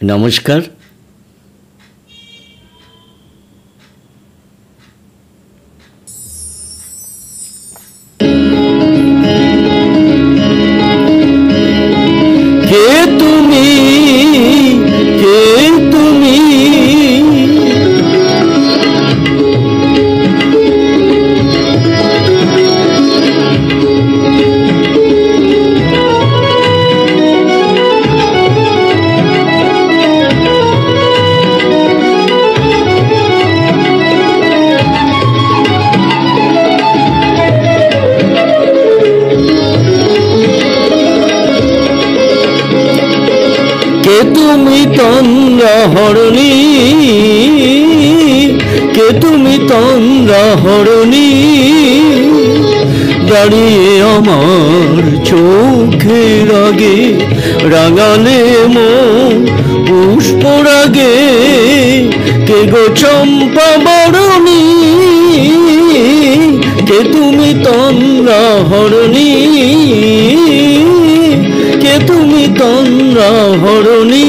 নমস্কার। কে তুমি, কে তুমি, কে তুমি তন্দ্রাহরণী, কে তুমি তন্দ্রাহরণী, দাঁড়িয়ে আমার চোখের আগে রাঙালে মন পুষ্পরাগে। কে গো চম্পা বরণী, কে তুমি তন্দ্রাহরণী, কে তুমি তন্দ্রাহরণী।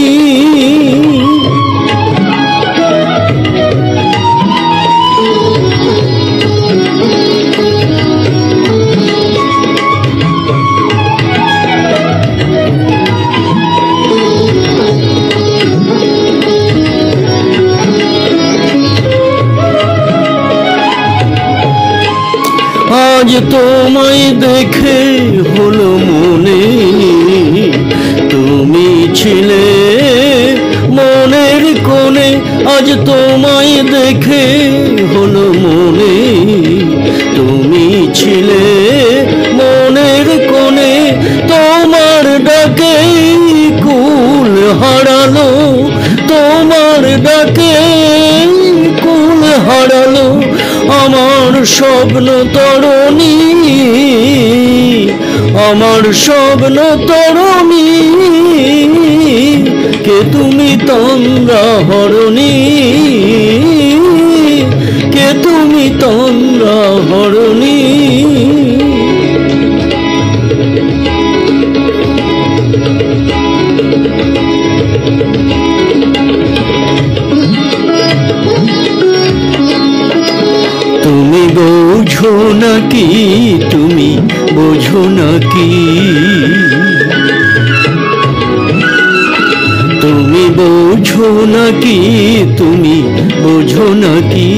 আজ তোমায় দেখে হলো মনে, তুমি ছিলে মনের কোণে। আজ তোমায় দেখে হলো মনে, তুমি ছিলে মনের কোণে। তোমার ডাকে কুল হারালো, তোমার ডাকে কুল হারালো আমার স্বপ্ন তরণী, আমার স্বপ্ন তরণী। কে তুমি তন্দ্রাহরণী, কে তুমি তন্দ্রাহরণী। তুমি বোঝো নাকি, তুমি বোঝো নাকি, তুমি বোঝো নাকি, তুমি বোঝো নাকি।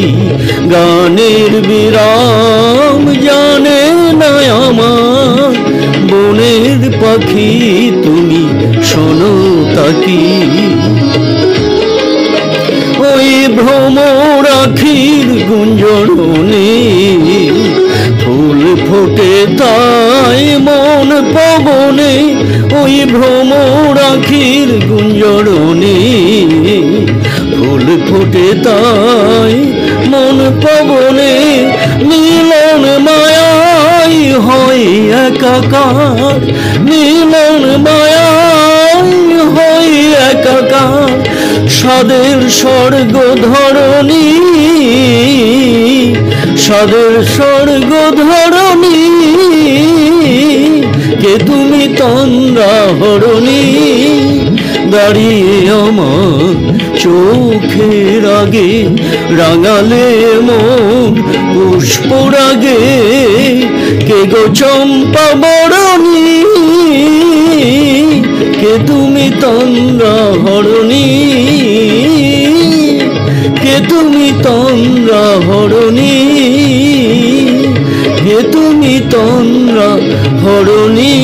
গানের বিরাম জানে না আমার বনের পাখি, তুমি শোনো তাকি। ওই ভ্রমর আখির গুঞ্জরণে ফুল ফোটে তাই মন পবনে। ওই ভ্রমর আখির গুঞ্জরণে ফুল ফোটে তাই মন পবনে। মিলন মায়াই হয় একাকার, মিলন মায়াই হয় একাকার। সাদের স্বর্গ ধরণী, সাদের স্বর্গ ধরণী। কে তুমি তন্দ্রাহরণী, দাঁড়িয়ে আমার চোখের আগে রাঙালে মন পুষ্পরাগে। কে গো চম্পা বরণী, কে তুমি তন্দ্রাহরণী, কে তুমি তন্দ্রাহরণী, কে তুমি তন্দ্রাহরণী।